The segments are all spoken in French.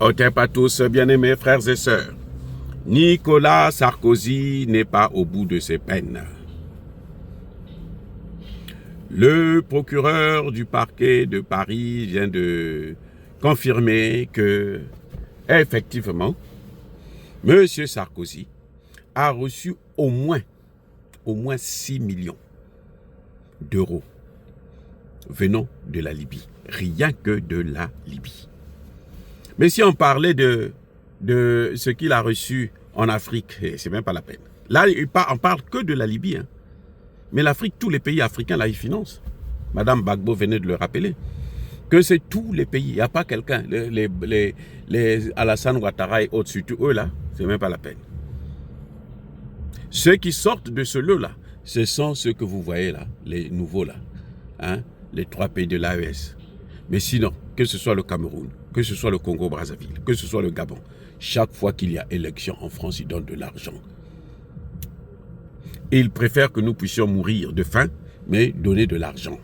Otep à tous, bien-aimés frères et sœurs. Nicolas Sarkozy n'est pas au bout de ses peines. Le procureur du parquet de Paris vient de confirmer que, effectivement, M. Sarkozy a reçu au moins 6 millions d'euros venant de la Libye. Rien que de la Libye. Mais si on parlait de ce qu'il a reçu en Afrique, c'est même pas la peine. Là, on parle que de la Libye. Hein. Mais l'Afrique, tous les pays africains, là, ils financent. Madame Gbagbo venait de le rappeler. Que c'est tous les pays. Il n'y a pas quelqu'un. Les Alassane Ouattara et autres, surtout eux, là, c'est même pas la peine. Ceux qui sortent de ce lot-là, ce sont ceux que vous voyez là, les nouveaux là. Hein, les 3 pays de l'AES. Mais sinon, que ce soit le Cameroun, que ce soit le Congo-Brazzaville, que ce soit le Gabon, chaque fois qu'il y a élection en France, ils donnent de l'argent. Et ils préfèrent que nous puissions mourir de faim, mais donner de l'argent.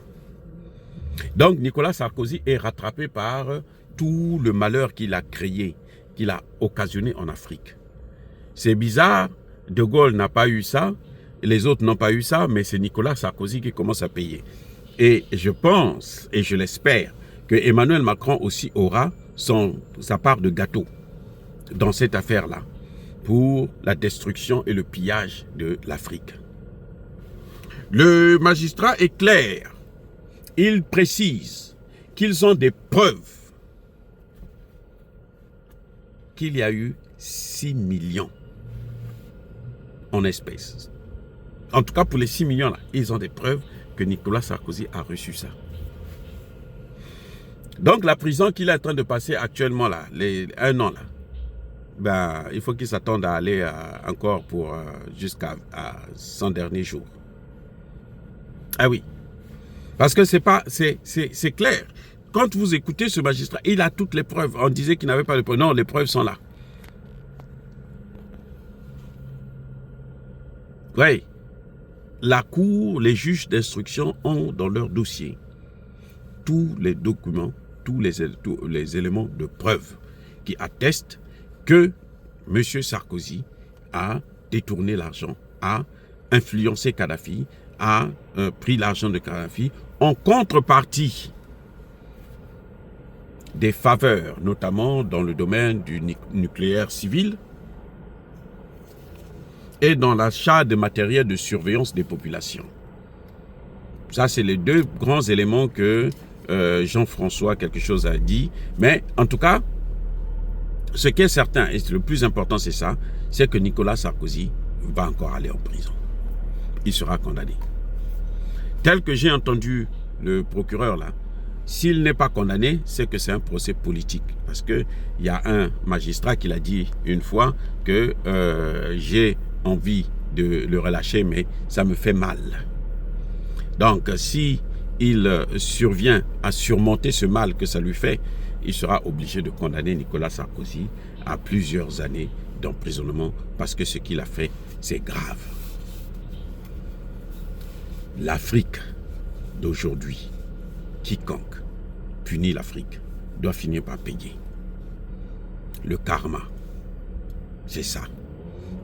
Donc Nicolas Sarkozy est rattrapé par tout le malheur qu'il a créé, qu'il a occasionné en Afrique. C'est bizarre, De Gaulle n'a pas eu ça, les autres n'ont pas eu ça, mais c'est Nicolas Sarkozy qui commence à payer. Et je pense, et je l'espère, que Emmanuel Macron aussi aura sa part de gâteau dans cette affaire-là pour la destruction et le pillage de l'Afrique. Le magistrat est clair. Il précise qu'ils ont des preuves qu'il y a eu 6 millions en espèces. En tout cas, pour les 6 millions-là, ils ont des preuves que Nicolas Sarkozy a reçu ça. Donc, la prison qu'il est en train de passer actuellement, là, 1 an, là, ben, il faut qu'il s'attende à aller encore pour jusqu'à son dernier jour. Ah oui. Parce que c'est clair. Quand vous écoutez ce magistrat, il a toutes les preuves. On disait qu'il n'avait pas de preuves. Non, les preuves sont là. Oui. La cour, les juges d'instruction ont dans leur dossier tous les documents, tous les éléments de preuve qui attestent que M. Sarkozy a détourné l'argent, a influencé Kadhafi, a pris l'argent de Kadhafi en contrepartie des faveurs, notamment dans le domaine du nucléaire civil et dans l'achat de matériel de surveillance des populations. Ça, c'est les 2 grands éléments que Jean-François quelque chose a dit. Mais en tout cas, ce qui est certain, et le plus important, c'est ça, c'est que Nicolas Sarkozy va encore aller en prison. Il sera condamné. Tel que j'ai entendu le procureur là, s'il n'est pas condamné, c'est que c'est un procès politique. Parce qu'il y a un magistrat qui l'a dit une fois que j'ai envie de le relâcher, mais ça me fait mal. Donc, si il survient à surmonter ce mal que ça lui fait, il sera obligé de condamner Nicolas Sarkozy à plusieurs années d'emprisonnement parce que ce qu'il a fait, c'est grave. L'Afrique d'aujourd'hui, quiconque punit l'Afrique doit finir par payer. Le karma, c'est ça.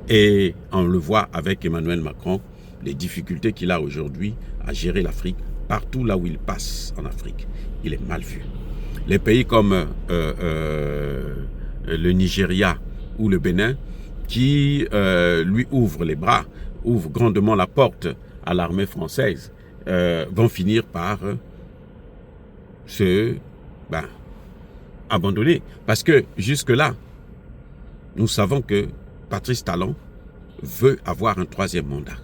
Et on le voit avec Emmanuel Macron, les difficultés qu'il a aujourd'hui à gérer l'Afrique, partout là où il passe en Afrique. Il est mal vu. Les pays comme le Nigeria ou le Bénin, qui lui ouvrent les bras, ouvrent grandement la porte à l'armée française, vont finir par se abandonner. Parce que jusque-là, nous savons que Patrice Talon veut avoir un 3e mandat.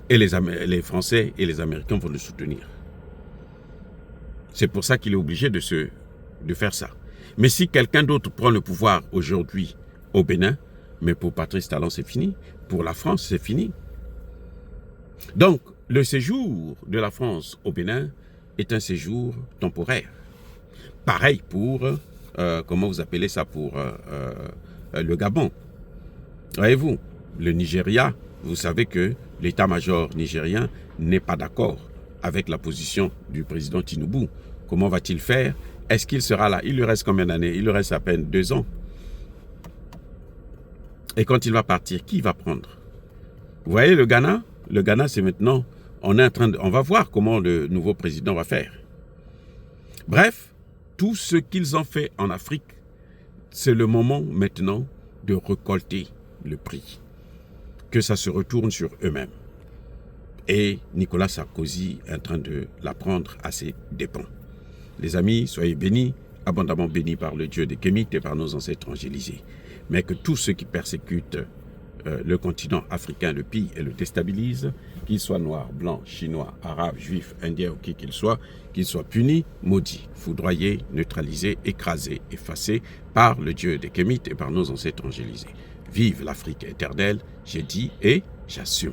Et les Français et les Américains vont le soutenir. C'est pour ça qu'il est obligé de faire ça. Mais si quelqu'un d'autre prend le pouvoir aujourd'hui au Bénin, mais pour Patrice Talon, c'est fini. Pour la France, c'est fini. Donc, le séjour de la France au Bénin est un séjour temporaire. Pareil pour, comment vous appelez ça, pour le Gabon. Voyez-vous, le Nigeria, vous savez que l'état-major nigérien n'est pas d'accord avec la position du président Tinubu. Comment va-t-il faire? est-ce qu'il sera là? Il lui reste combien d'années? Il lui reste à peine 2 ans. Et quand il va partir, qui va prendre? Vous voyez le Ghana? Le Ghana, c'est maintenant, on va voir comment le nouveau président va faire. Bref, tout ce qu'ils ont fait en Afrique, c'est le moment maintenant de récolter le prix. Que ça se retourne sur eux-mêmes. Et Nicolas Sarkozy est en train de l'apprendre à ses dépens. Les amis, soyez bénis, abondamment bénis par le Dieu des Kémites et par nos ancêtres angélisés. Mais que tous ceux qui persécutent le continent africain le pillent et le déstabilisent, qu'ils soient noirs, blancs, chinois, arabes, juifs, indiens ou qui qu'ils soient punis, maudits, foudroyés, neutralisés, écrasés, effacés par le Dieu des Kémites et par nos ancêtres angélisés. Vive l'Afrique éternelle, j'ai dit et j'assume.